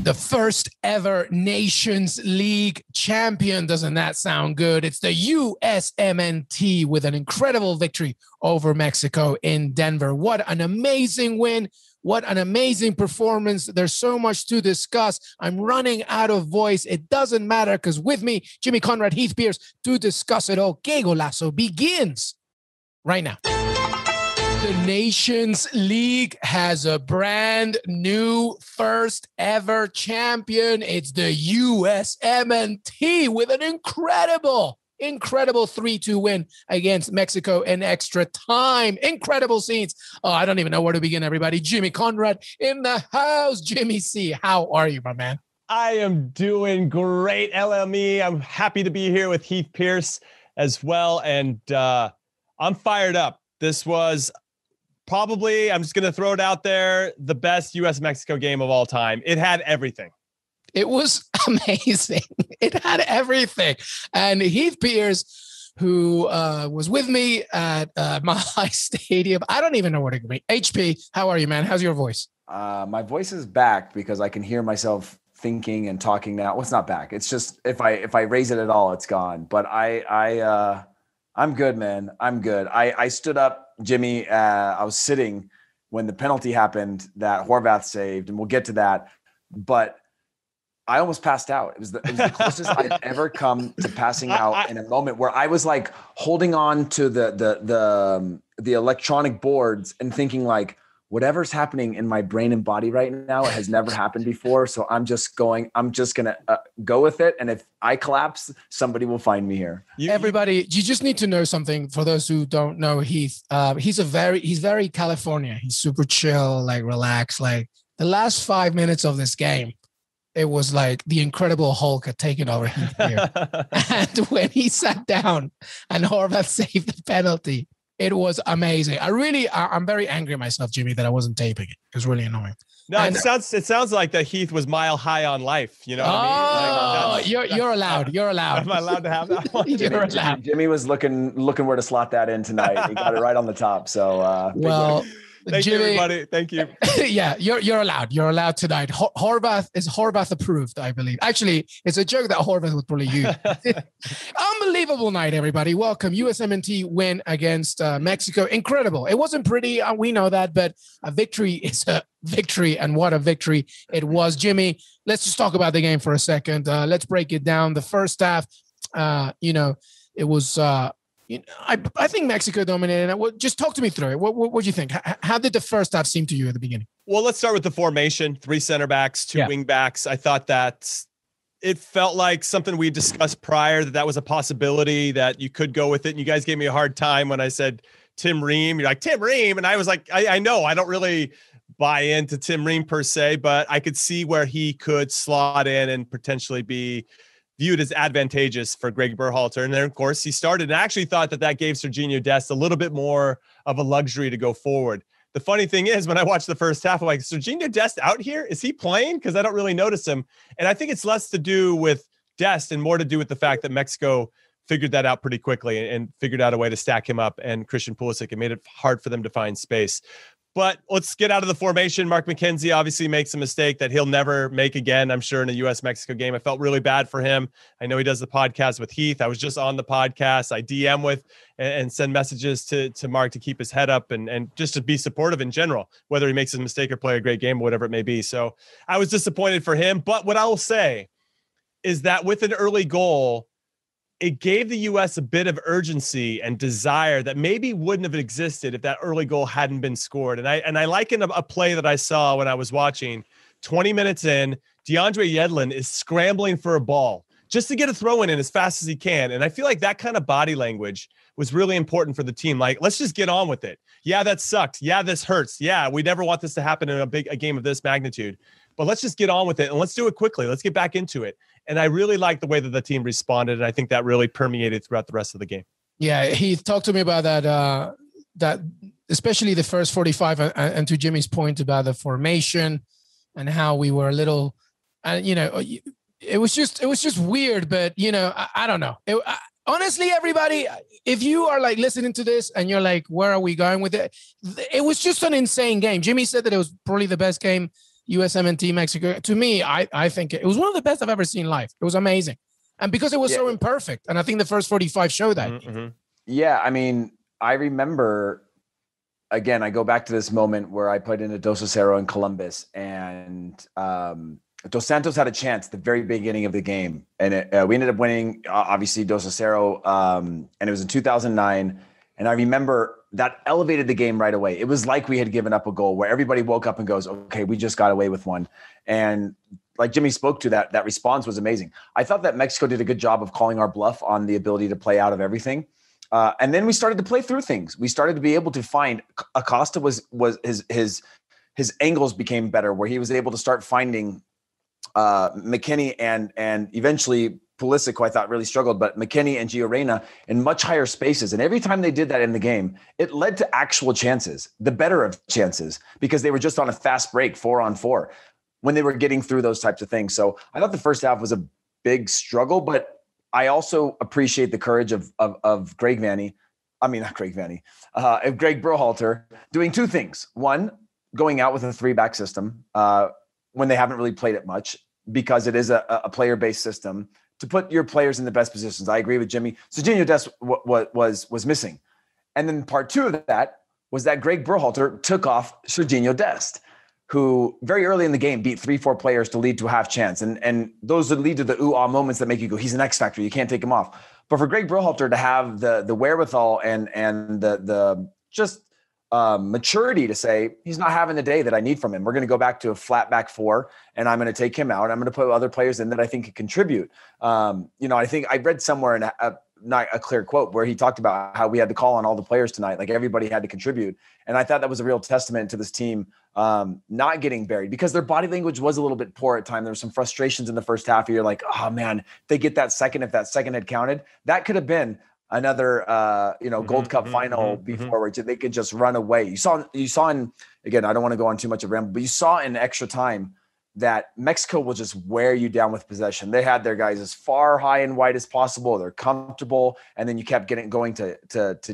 the first ever Nations League champion. Doesn't that sound good? It's the USMNT with an incredible victory over Mexico in Denver. What an amazing win. What an amazing performance. There's so much to discuss. I'm running out of voice. It doesn't matter because with me, Jimmy, Conrad, Heath, Pearce, to discuss it all. Qué Golazo begins right now. The Nations League has a brand new first ever champion. It's the USMNT with an incredible 3-2 win against Mexico in extra time. Incredible scenes. Oh, I don't even know where to begin, everybody. Jimmy Conrad in the house. Jimmy C, how are you, my man? I am doing great, LME. I'm happy to be here with Heath Pearce as well. And I'm fired up. This was probably, I'm just going to throw it out there, the best US-Mexico game of all time. It had everything. It was amazing. It had everything. And Heath Pearce, who was with me at Mile Stadium, I don't even know where to go. HP, how are you, man? How's your voice? My voice is back because I can hear myself thinking and talking now. Well, it's not back. It's just if I raise it at all, it's gone. But I'm good, man. I'm good. I stood up, Jimmy. I was sitting when the penalty happened that Horvath saved, and we'll get to that. But I almost passed out. It was the closest I've ever come to passing out in a moment where I was like holding on to the electronic boards and thinking like, whatever's happening in my brain and body right now has never happened before. So I'm just going to go with it. And if I collapse, somebody will find me here. Everybody, you just need to know something for those who don't know Heath. He's very California. He's super chill, like relaxed. Like the last 5 minutes of this game, it was like the Incredible Hulk had taken over Heath here. And when he sat down and Horvath saved the penalty, it was amazing. I'm very angry at myself, Jimmy, that I wasn't taping it. It was really annoying. No, it sounds like that Heath was mile high on life. You know what I mean? Like, you're allowed. You're allowed. Am I allowed to have that one? You're allowed. Jimmy was looking where to slot that in tonight. He got it right on the top. So, well, thank you, everybody. Thank you. Yeah, you're allowed. You're allowed tonight. Horvath approved, I believe. Actually, it's a joke that Horvath would probably use. Unbelievable night, everybody. Welcome. USMNT win against Mexico. Incredible. It wasn't pretty. We know that, but a victory is a victory, and what a victory it was. Jimmy, let's just talk about the game for a second. Let's break it down. The first half, it was. I think Mexico dominated. Just talk to me through it. What do you think? How did the first half seem to you at the beginning? Well, let's start with the formation. 3 center backs, 2 wing backs. I thought that it felt like something we discussed prior, that was a possibility, that you could go with it. And you guys gave me a hard time when I said Tim Ream. You're like, Tim Ream? And I was like, I know. I don't really buy into Tim Ream per se, but I could see where he could slot in and potentially be viewed as advantageous for Greg Berhalter. And then, of course, he started, and I actually thought that gave Sergiño Dest a little bit more of a luxury to go forward. The funny thing is, when I watched the first half, I'm like, Sergiño Dest out here? Is he playing? Because I don't really notice him. And I think it's less to do with Dest and more to do with the fact that Mexico figured that out pretty quickly and figured out a way to stack him up, and Christian Pulisic, it made it hard for them to find space. But let's get out of the formation. Mark McKenzie obviously makes a mistake that he'll never make again, I'm sure, in a U.S.-Mexico game. I felt really bad for him. I know he does the podcast with Heath. I was just on the podcast. I DM with and send messages to Mark to keep his head up and just to be supportive in general, whether he makes a mistake or play a great game or whatever it may be. So I was disappointed for him. But what I will say is that with an early goal, it gave the U.S. a bit of urgency and desire that maybe wouldn't have existed if that early goal hadn't been scored. And I liken a play that I saw when I was watching. 20 minutes in, DeAndre Yedlin is scrambling for a ball just to get a throw in as fast as he can. And I feel like that kind of body language was really important for the team. Like, let's just get on with it. Yeah, that sucked. Yeah, this hurts. Yeah, we never want this to happen in a game of this magnitude. But let's just get on with it, and let's do it quickly. Let's get back into it. And I really like the way that the team responded, and I think that really permeated throughout the rest of the game. Yeah, he talked to me about that especially the first 45, and to Jimmy's point about the formation and how we were a little, it was just weird. But I don't know. Honestly, everybody, if you are like listening to this and you're like, where are we going with it? It was just an insane game. Jimmy said that it was probably the best game USMNT Mexico, to me, I think it was one of the best I've ever seen live. It was amazing. And because it was so imperfect. And I think the first 45 showed that. Mm-hmm. Yeah. I mean, I remember, again, I go back to this moment where I put in a Dos Acero in Columbus, and Dos Santos had a chance at the very beginning of the game. And we ended up winning, obviously, Dos Acero. And it was in 2009. And I remember that elevated the game right away. It was like we had given up a goal where everybody woke up and goes, okay, we just got away with one. And like Jimmy spoke to, that response was amazing. I thought that Mexico did a good job of calling our bluff on the ability to play out of everything. And then we started to play through things. We started to be able to find Acosta was his angles became better, where he was able to start finding McKinney and eventually Pulisic, who I thought really struggled, but McKinney and Gio Reyna in much higher spaces. And every time they did that in the game, it led to actual chances, the better of chances, because they were just on a fast break 4-on-4 when they were getting through those types of things. So I thought the first half was a big struggle, but I also appreciate the courage of Greg Berhalter doing two things. One, going out with a 3-back system when they haven't really played it much, because it is a player-based system to put your players in the best positions. I agree with Jimmy. Serginho Dest was missing. And then part two of that was that Greg Berhalter took off Serginho Dest, who very early in the game beat 3-4 players to lead to a half chance. And those would lead to the ooh-ah moments that make you go, he's an X factor. You can't take him off. But for Greg Berhalter to have the wherewithal and the just maturity to say, he's not having the day that I need from him. We're going to go back to a flat back 4, and I'm going to take him out. I'm going to put other players in that I think could contribute. I think I read somewhere in not a clear quote where he talked about how we had to call on all the players tonight. Like everybody had to contribute. And I thought that was a real testament to this team not getting buried, because their body language was a little bit poor at times. There were some frustrations in the first half. You're like, oh man, if they get that second, if that second had counted, that could have been another, Gold Cup final before where they could just run away. You saw in, again, I don't want to go on too much of ramble, but you saw in extra time that Mexico will just wear you down with possession. They had their guys as far high and wide as possible. They're comfortable. And then you kept going to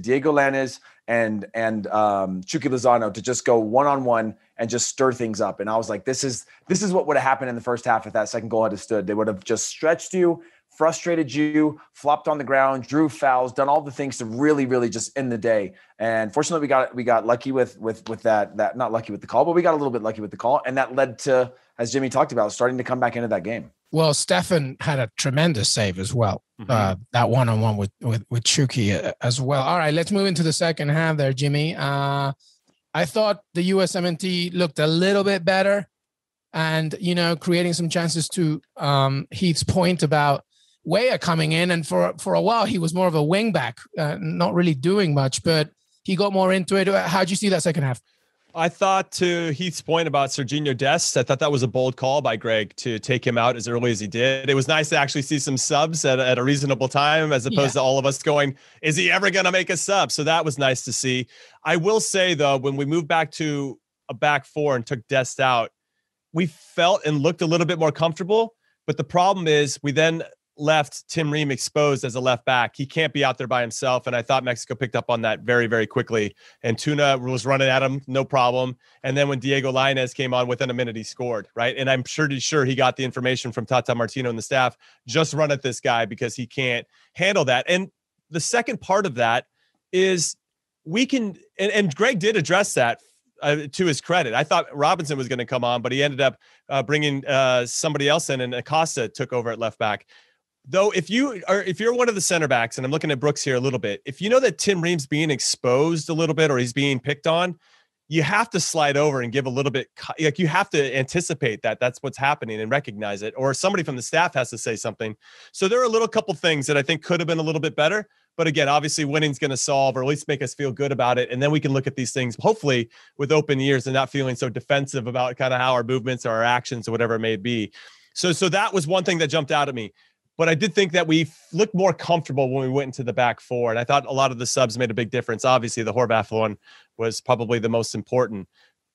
Diego Lainez and Chucky Lozano to just go one-on-one and just stir things up. And I was like, this is what would have happened in the first half if that second goal had stood. They would have just stretched you, frustrated you, flopped on the ground, drew fouls, done all the things to really, really just end the day. And fortunately, we got lucky with that, not lucky with the call, but we got a little bit lucky with the call. And that led to, as Jimmy talked about, starting to come back into that game. Well, Stefan had a tremendous save as well. That one-on-one with Chucky as well. All right, let's move into the second half there, Jimmy. I thought the USMNT looked a little bit better and, creating some chances to Heath's point about Weah coming in. And for a while, he was more of a wing back, not really doing much, but he got more into it. How'd you see that second half? I thought, to Heath's point about Serginho Dest, I thought that was a bold call by Greg to take him out as early as he did. It was nice to actually see some subs at a reasonable time, as opposed to all of us going, is he ever going to make a sub? So that was nice to see. I will say, though, when we moved back to a back 4 and took Dest out, we felt and looked a little bit more comfortable. But the problem is we then left Tim Ream exposed as a left back. He can't be out there by himself. And I thought Mexico picked up on that very, very quickly. And Tuna was running at him, no problem. And then when Diego Lainez came on, within a minute, he scored, right? And I'm sure he got the information from Tata Martino and the staff, just run at this guy because he can't handle that. And the second part of that is we can, and Greg did address that to his credit. I thought Robinson was going to come on, but he ended up bringing somebody else in, and Acosta took over at left back. Though, if you're one of the center backs, and I'm looking at Brooks here a little bit, if you know that Tim Ream's being exposed a little bit or he's being picked on, you have to slide over and give a little bit, like you have to anticipate that that's what's happening and recognize it, or somebody from the staff has to say something. So there are a little couple things that I think could have been a little bit better. But again, obviously winning's going to solve, or at least make us feel good about it. And then we can look at these things, hopefully with open ears and not feeling so defensive about kind of how our movements or our actions or whatever it may be. So that was one thing that jumped out at me. But I did think that we looked more comfortable when we went into the back 4. And I thought a lot of the subs made a big difference. Obviously, the Horvath one was probably the most important.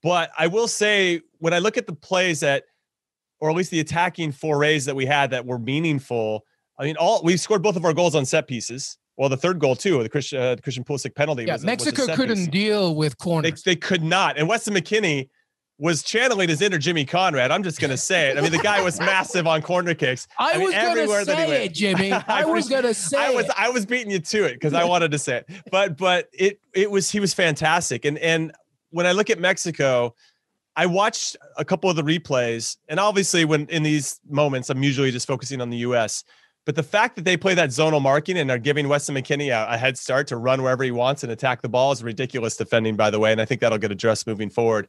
But I will say, when I look at the plays or at least the attacking forays that we had that were meaningful, I mean, we scored both of our goals on set pieces. Well, the third goal, too, the Christian Pulisic penalty. Yeah, Mexico couldn't deal with corners. They could not. And Weston McKennie, was channeling his inner Jimmy Conrad. I'm just going to say it. I mean, the guy was massive on corner kicks. I was going to say it, Jimmy. I was going to say it. I was beating you to it because I wanted to say it. But he was fantastic. And when I look at Mexico, I watched a couple of the replays, and obviously when in these moments, I'm usually just focusing on the U.S., but the fact that they play that zonal marking and are giving Weston McKennie a head start to run wherever he wants and attack the ball is ridiculous defending, by the way. And I think that'll get addressed moving forward.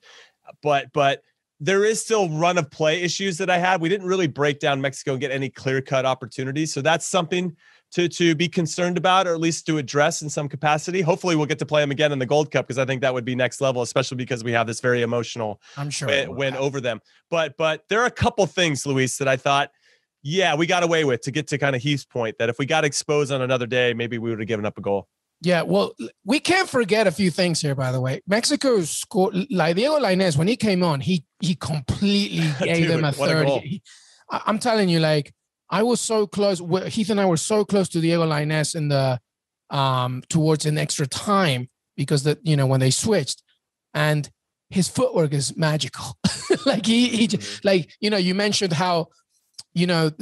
But there is still run of play issues that I had. We didn't really break down Mexico and get any clear cut opportunities. So that's something to be concerned about, or at least to address in some capacity. Hopefully we'll get to play them again in the Gold Cup, because I think that would be next level, especially because we have this very emotional win over them. But there are a couple things, Luis, that I thought, yeah, we got away with, to get to kind of Heath's point, that if we got exposed on another day, maybe we would have given up a goal. Yeah, well, we can't forget a few things here, by the way. Mexico scored, like Diego Lainez, when he came on, he completely gave them a 30. I'm telling you, like, I was so close. Heath and I were so close to Diego Lainez in the towards an extra time, because when they switched, and his footwork is magical. Like like, you mentioned how,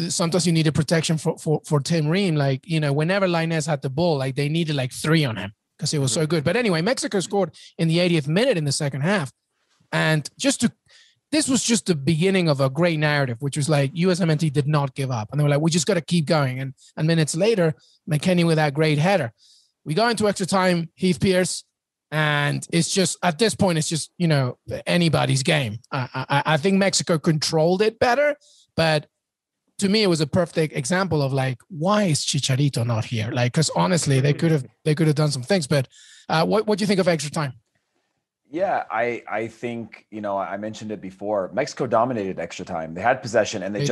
sometimes you need a protection for Tim Ream. Like, whenever Lainez had the ball, like they needed like 3 on him because he was so good. But anyway, Mexico scored in the 80th minute in the second half. And this was just the beginning of a great narrative, which was like USMNT did not give up. And they were like, we just got to keep going. And minutes later, McKennie with that great header. We go into extra time, Heath Pearce. And it's just, at this point, it's just, anybody's game. I think Mexico controlled it better, but to me, it was a perfect example of like, why is Chicharito not here? Like, because honestly, they could have done some things. But what do you think of extra time? Yeah, I think, I mentioned it before. Mexico dominated extra time. They had possession, and they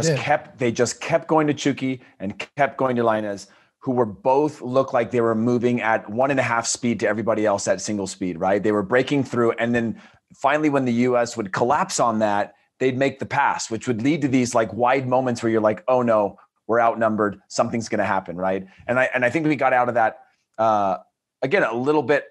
just kept going to Chucky and kept going to Lainez, who were both looked like they were moving at 1.5 speed to everybody else at single speed, right? They were breaking through, and then finally, when the U.S. would collapse on that, they'd make the pass, which would lead to these like wide moments where you're like, oh no, we're outnumbered. Something's going to happen. Right. And I think we got out of that again, a little bit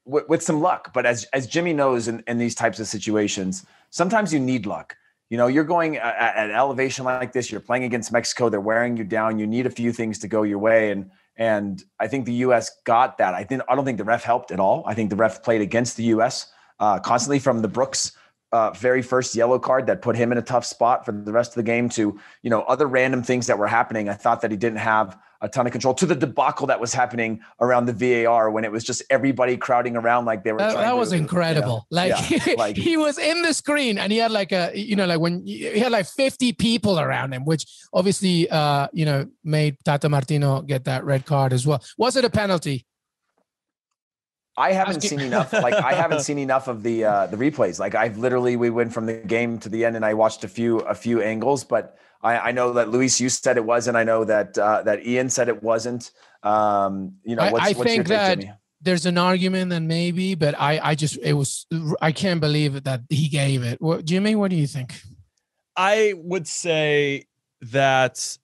with some luck, but as Jimmy knows in these types of situations, sometimes you need luck. You're going at an elevation like this, you're playing against Mexico. They're wearing you down. You need a few things to go your way. And I think the U.S. got that. I don't think the ref helped at all. I think the ref played against the U.S. Constantly, from the Brooks very first yellow card that put him in a tough spot for the rest of the game to, other random things that were happening. I thought that he didn't have a ton of control, to the debacle that was happening around the VAR when it was just everybody crowding around like they were. That was incredible. He was in the screen, and he had like when he had like 50 people around him, which obviously, made Tata Martino get that red card as well. Was it a penalty? I haven't seen enough. I haven't seen enough of the replays. Like we went from the game to the end, and I watched a few angles. But I know that Luis, you said it wasn't. I know that Ian said it wasn't. I think that Jimmy? There's an argument that maybe, but I can't believe that he gave it. Jimmy, what do you think? I would say that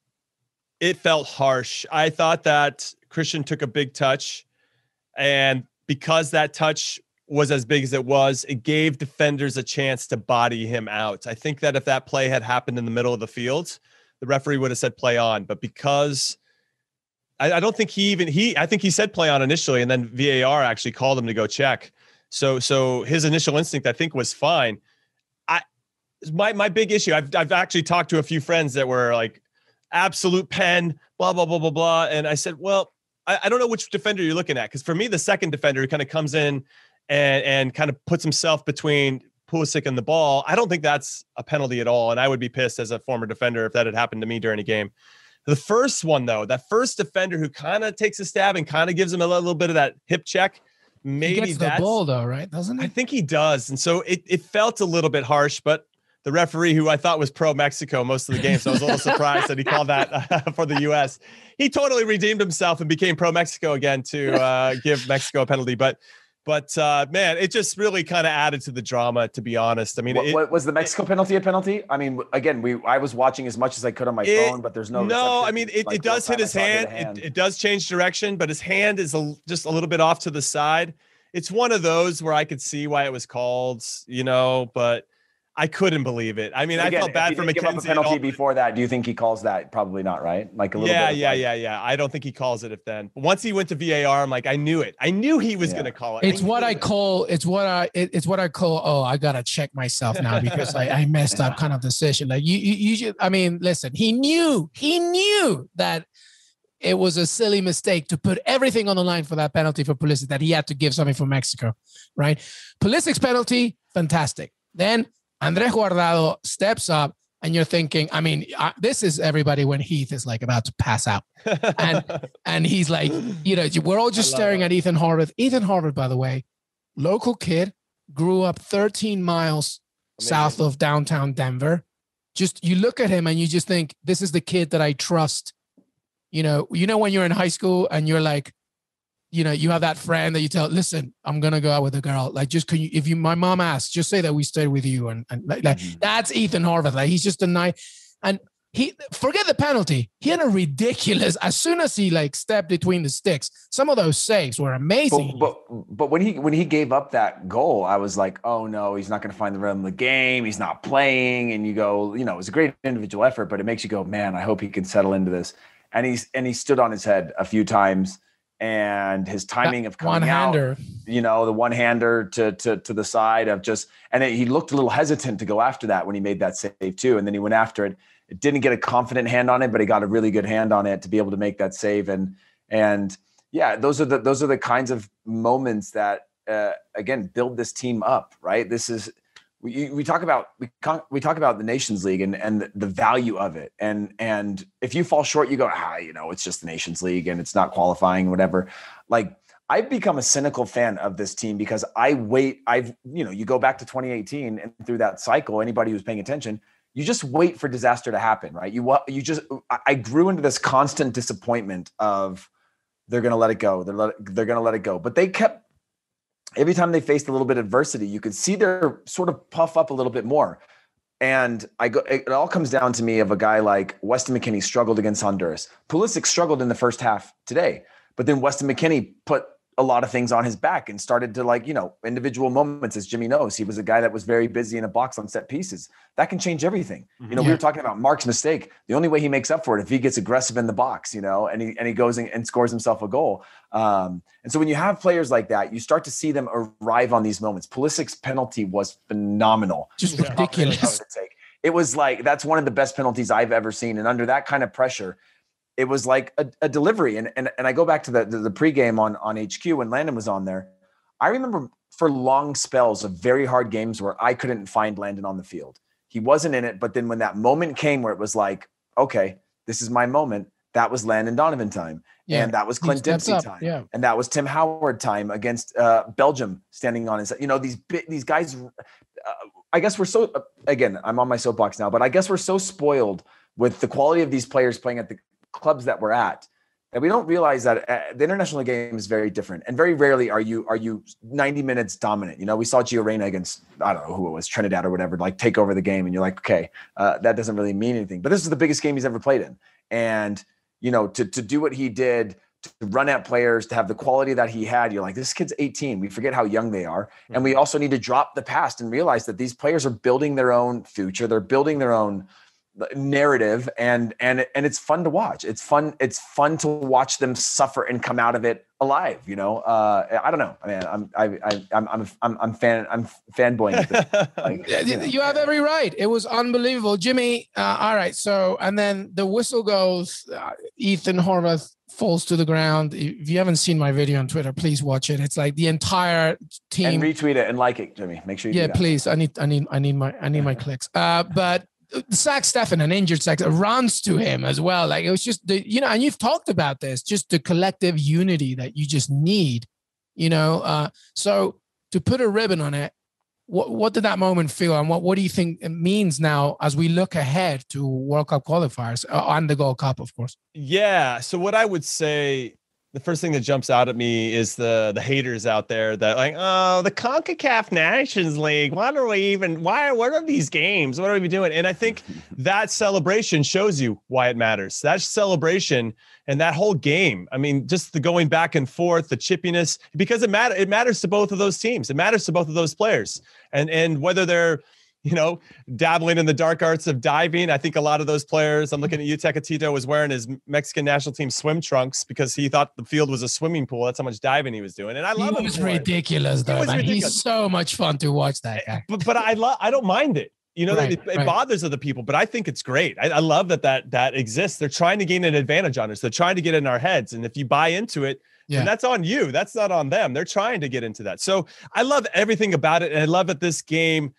it felt harsh. I thought that Christian took a big touch, and because that touch was as big as it was, it gave defenders a chance to body him out. I think that if that play had happened in the middle of the field, the referee would have said play on. But because I don't think I think he said play on initially, and then VAR actually called him to go check. So his initial instinct, I think, was fine. My big issue, I've actually talked to a few friends that were like absolute pen, blah, blah, blah, blah, blah. And I said, well, I don't know which defender you're looking at. Because for me, the second defender who kind of comes in and kind of puts himself between Pulisic and the ball, I don't think that's a penalty at all. And I would be pissed as a former defender if that had happened to me during a game. The first one, though, that first defender who kind of takes a stab and kind of gives him a little bit of that hip check, maybe he gets the ball, though, right? Doesn't he? I think he does. And so it felt a little bit harsh, but the referee, who I thought was pro-Mexico most of the game, so I was a little surprised that he called that for the U.S. He totally redeemed himself and became pro-Mexico again to give Mexico a penalty. But man, it just really kind of added to the drama, to be honest. I mean, what was the Mexico penalty a penalty? I mean, again, I was watching as much as I could on my phone, but there's no. No, I mean, it does hit his hand. It does change direction, but his hand is just a little bit off to the side. it's one of those where I could see why it was called, but I couldn't believe it. I mean, I felt bad for McKenzie. Give up a penalty before that. Do you think he calls that? Probably not, right? Like a little bit. Yeah. I don't think he calls it if then. But once he went to VAR, I'm like, I knew it. I knew he was going to call it. It's what I call. Oh, I gotta check myself now because I messed up kind of decision. Like you should. I mean, listen. He knew that it was a silly mistake to put everything on the line for that penalty for Pulisic, that he had to give something for Mexico, right? Pulisic's penalty, fantastic. Then Andrés Guardado steps up, and you're thinking, I mean, this is everybody when Heath is like about to pass out. And he's like, we're all just staring at Ethan Horvath. Ethan Horvath, by the way, local kid, grew up 13 miles south of downtown Denver. Just, you look at him and you just think, this is the kid that I trust. When you're in high school and you're like, you have that friend that you tell, listen, I'm going to go out with a girl. Like, just my mom asks, just say that we stayed with you. And that's Ethan Horvath. Like, he's just a nice, and forget the penalty. He had a ridiculous, as soon as he stepped between the sticks, some of those saves were amazing. But when he gave up that goal, I was like, oh no, he's not going to find the rhythm of the game. He's not playing. And you go, it was a great individual effort, but it makes you go, man, I hope he can settle into this. And he stood on his head a few times. And his timing of coming out, the one-hander to the side of and he looked a little hesitant to go after that when he made that save too. And then he went after it. It didn't get a confident hand on it, but he got a really good hand on it to be able to make that save. And those are the kinds of moments that again build this team up, right? This is. We talk about the Nations League and the value of it. And if you fall short, you go, it's just the Nations League and it's not qualifying, whatever. Like, I've become a cynical fan of this team because you go back to 2018 and through that cycle, anybody who's paying attention, you just wait for disaster to happen, right? I grew into this constant disappointment of they're going to let it go. They're going to let it go. But they kept, every time they faced a little bit of adversity, you could see their sort of puff up a little bit more. And it all comes down to me of a guy like Weston McKennie struggled against Honduras. Pulisic struggled in the first half today, but then Weston McKennie put a lot of things on his back and started to individual moments, as Jimmy knows. He was a guy that was very busy in a box on set pieces. That can change everything. We were talking about Mark's mistake. The only way he makes up for it if he gets aggressive in the box, and he goes and scores himself a goal. And so when you have players like that, you start to see them arrive on these moments. Pulisic's penalty was phenomenal. Just ridiculous. It was like, that's one of the best penalties I've ever seen. And under that kind of pressure, it was like a delivery. And I go back to the pregame on HQ when Landon was on there. I remember for long spells of very hard games where I couldn't find Landon on the field. He wasn't in it. But then when that moment came where it was like, okay, this is my moment, that was Landon Donovan time. Yeah. And that was Clint Dempsey time. Yeah. And that was Tim Howard time against Belgium standing on his, these guys, I guess we're so, again, I'm on my soapbox now, but I guess we're so spoiled with the quality of these players playing at the clubs that we're at, and we don't realize that the international game is very different. And very rarely are you 90 minutes dominant. We saw Gio Reyna against, I don't know who it was, Trinidad or whatever, take over the game. And you're like, okay, that doesn't really mean anything, but this is the biggest game he's ever played in. And, to do what he did, to run at players, to have the quality that he had, you're like, this kid's 18. We forget how young they are. Mm-hmm. And we also need to drop the past and realize that these players are building their own future. They're building their own narrative, and it's fun to watch. It's fun to watch them suffer and come out of it alive. I don't know. I mean, I'm fanboying. You have every right. It was unbelievable, Jimmy. All right. So, and then the whistle goes. Ethan Horvath falls to the ground. If you haven't seen my video on Twitter, please watch it. It's like the entire team. And retweet it and like it, Jimmy. Make sure you. Yeah, please. I need my clicks. But. Zach Steffen, an injured Zach, runs to him as well. Like, it was just and you've talked about this, just the collective unity that you just need, so to put a ribbon on it, what did that moment feel? And what do you think it means now as we look ahead to World Cup qualifiers and the Gold Cup, of course? Yeah. So what I would say The first thing that jumps out at me is the haters out there that like, oh, the CONCACAF Nations League. What are these games? What are we doing? And I think that celebration shows you why it matters. That celebration and that whole game. I mean, just the going back and forth, the chippiness, because it matters to both of those teams. It matters to both of those players. And whether they're, dabbling in the dark arts of diving. I think a lot of those players, I'm looking at you, Tecatito, was wearing his Mexican national team swim trunks because he thought the field was a swimming pool. That's how much diving he was doing. And I love him. He was ridiculous, though. He's so much fun to watch, that guy. But I don't mind it. It bothers other people, but I think it's great. I love that exists. They're trying to gain an advantage on us. They're trying to get in our heads. And if you buy into it, and that's on you. That's not on them. They're trying to get into that. So I love everything about it. And I love that this game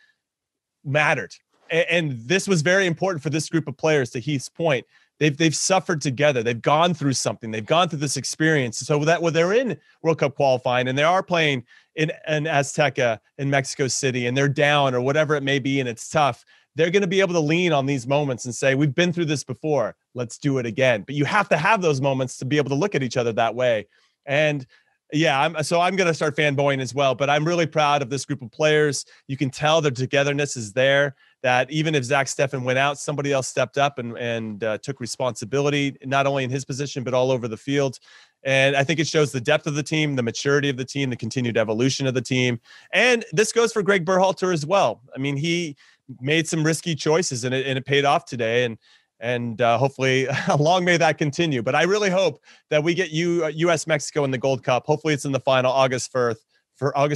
mattered. And this was very important for this group of players, to Heath's point. They've suffered together. They've gone through something. They've gone through this experience. So that when they're in World Cup qualifying and they are playing in Azteca in Mexico City and they're down or whatever it may be and it's tough, they're going to be able to lean on these moments and say, we've been through this before. Let's do it again. But you have to have those moments to be able to look at each other that way. And I'm going to start fanboying as well, but I'm really proud of this group of players. You can tell their togetherness is there, that even if Zach Steffen went out, somebody else stepped up and took responsibility, not only in his position, but all over the field. And I think it shows the depth of the team, the maturity of the team, the continued evolution of the team. And this goes for Greg Berhalter as well. I mean, he made some risky choices and it paid off today. And hopefully long may that continue. But I really hope that we get U.S. Mexico in the Gold Cup. Hopefully it's in the final August 1st.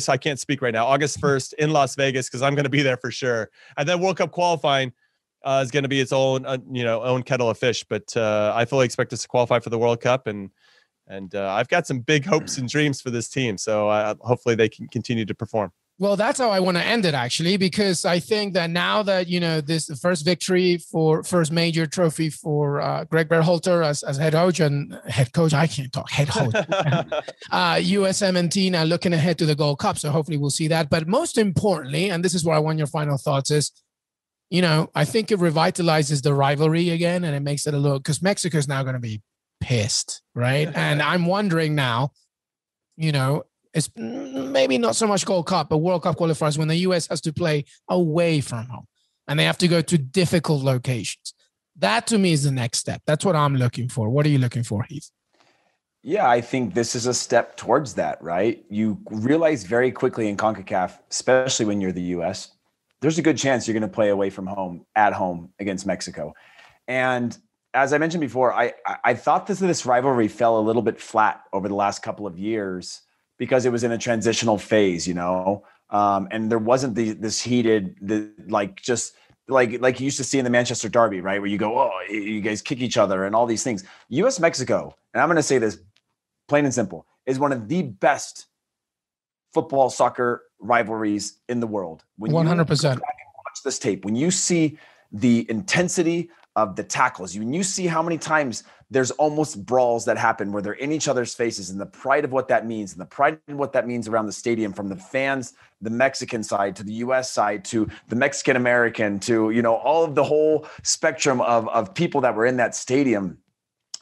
I can't speak right now. August 1st in Las Vegas, because I'm going to be there for sure. And then World Cup qualifying is going to be its own, own kettle of fish. But I fully expect us to qualify for the World Cup. And I've got some big hopes and dreams for this team. So hopefully they can continue to perform. Well, that's how I want to end it, actually, because I think that now that, this the first victory first major trophy for Greg Berhalter as head coach, I can't talk, head coach, USMNT now looking ahead to the Gold Cup. So hopefully we'll see that. But most importantly, and this is where I want your final thoughts is, I think it revitalizes the rivalry again, and it makes it because Mexico is now going to be pissed, right? And I'm wondering now, it's maybe not so much Gold Cup, but World Cup qualifiers when the U.S. has to play away from home and they have to go to difficult locations. That to me is the next step. That's what I'm looking for. What are you looking for, Heath? Yeah, I think this is a step towards that, right? You realize very quickly in CONCACAF, especially when you're the U.S., there's a good chance you're going to play away from home, at home against Mexico. And as I mentioned before, I thought this rivalry fell a little bit flat over the last couple of years, because it was in a transitional phase, and there wasn't this heated, like you used to see in the Manchester Derby, right? Where you go, oh, you guys kick each other and all these things. US Mexico, and I'm going to say this plain and simple, is one of the best football soccer rivalries in the world. When 100%. You go back and watch this tape, when you see the intensity of the tackles, when you see how many times there's almost brawls that happen where they're in each other's faces, and the pride of what that means, and the pride of what that means around the stadium, from the fans, the Mexican side to the US side to the Mexican American to, all of the whole spectrum of people that were in that stadium,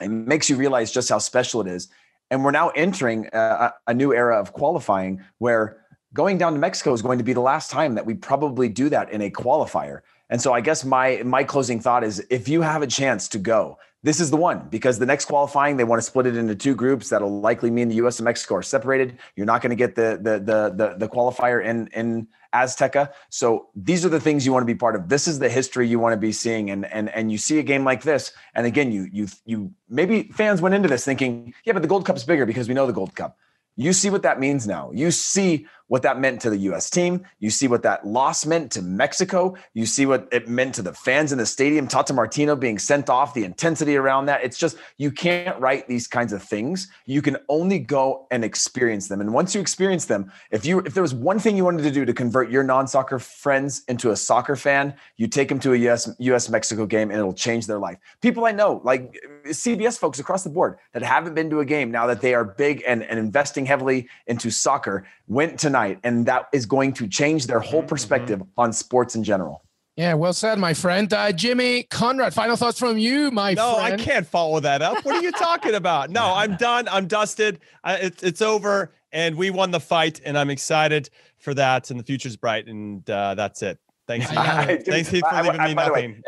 it makes you realize just how special it is. And we're now entering a new era of qualifying where going down to Mexico is going to be the last time that we probably do that in a qualifier. And so I guess my closing thought is, if you have a chance to go, this is the one, because the next qualifying, they want to split it into two groups. That'll likely mean the US and Mexico are separated. You're not going to get the qualifier in Azteca. So these are the things you want to be part of. This is the history you want to be seeing. And you see a game like this. And again, you maybe fans went into this thinking, yeah, but the Gold Cup's bigger because we know the Gold Cup. You see what that means now. You see what that meant to the U.S. team. You see what that loss meant to Mexico. You see what it meant to the fans in the stadium. Tata Martino being sent off, the intensity around that. It's just, you can't write these kinds of things. You can only go and experience them. And once you experience them, if there was one thing you wanted to do to convert your non-soccer friends into a soccer fan, you take them to a U.S.-Mexico game and it'll change their life. People I know, like CBS folks across the board that haven't been to a game now that they are big and investing heavily into soccer, went tonight, and that is going to change their whole perspective on sports in general. Yeah, well said, my friend. Jimmy, Conrad, final thoughts from you, my friend. No, I can't follow that up. What are you talking about? No, I'm done. I'm dusted. It's over, and we won the fight, and I'm excited for that, and the future's bright, and that's it. Thanks, thanks, Heath, for leaving me nothing.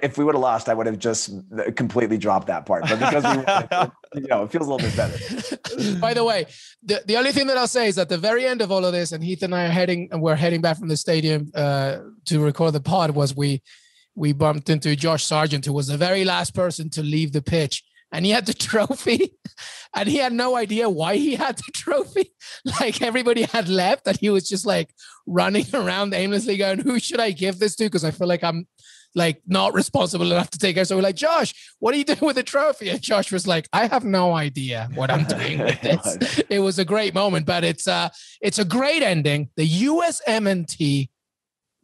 If we would have lost, I would have just completely dropped that part. But because we, it feels a little bit better. By the way, the only thing that I'll say is at the very end of all of this, and Heath and I we're heading back from the stadium to record the pod. Was we bumped into Josh Sargent, who was the very last person to leave the pitch, and he had the trophy. And he had no idea why he had the trophy. Like everybody had left, and he was just like running around aimlessly going, who should I give this to? Because I feel like I'm like not responsible enough to take it. So we're like, Josh, what are you doing with the trophy? And Josh was like, I have no idea what I'm doing with this. It was a great moment, but it's a great ending. The USMNT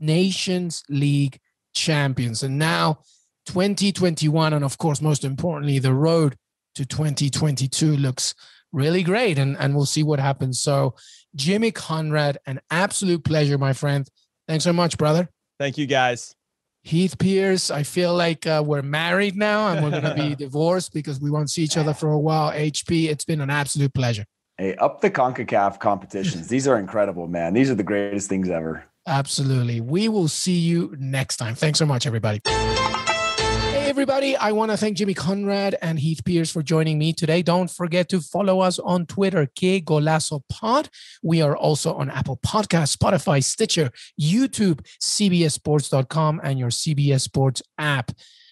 Nations League champions. And now 2021, and of course, most importantly, the road to 2022 looks really great, and we'll see what happens. So Jimmy Conrad, an absolute pleasure, my friend. Thanks so much, brother. Thank you, guys. Heath Pearce, I feel like we're married now, and we're going to be divorced because we won't see each other for a while. HP, it's been an absolute pleasure. Hey, up the CONCACAF competitions. These are incredible, man. These are the greatest things ever. Absolutely. We will see you next time. Thanks so much, everybody. Hey, everybody. I want to thank Jimmy Conrad and Heath Pearce for joining me today. Don't forget to follow us on Twitter, Qué Golazo Pod. We are also on Apple Podcasts, Spotify, Stitcher, YouTube, CBSSports.com, and your CBS Sports app.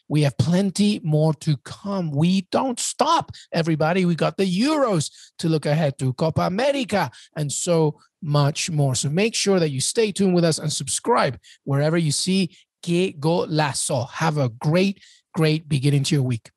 We have plenty more to come. We don't stop, everybody. We got the Euros to look ahead to, Copa America, and so much more. So make sure that you stay tuned with us and subscribe wherever you see Qué Golazo. Have a great beginning to your week.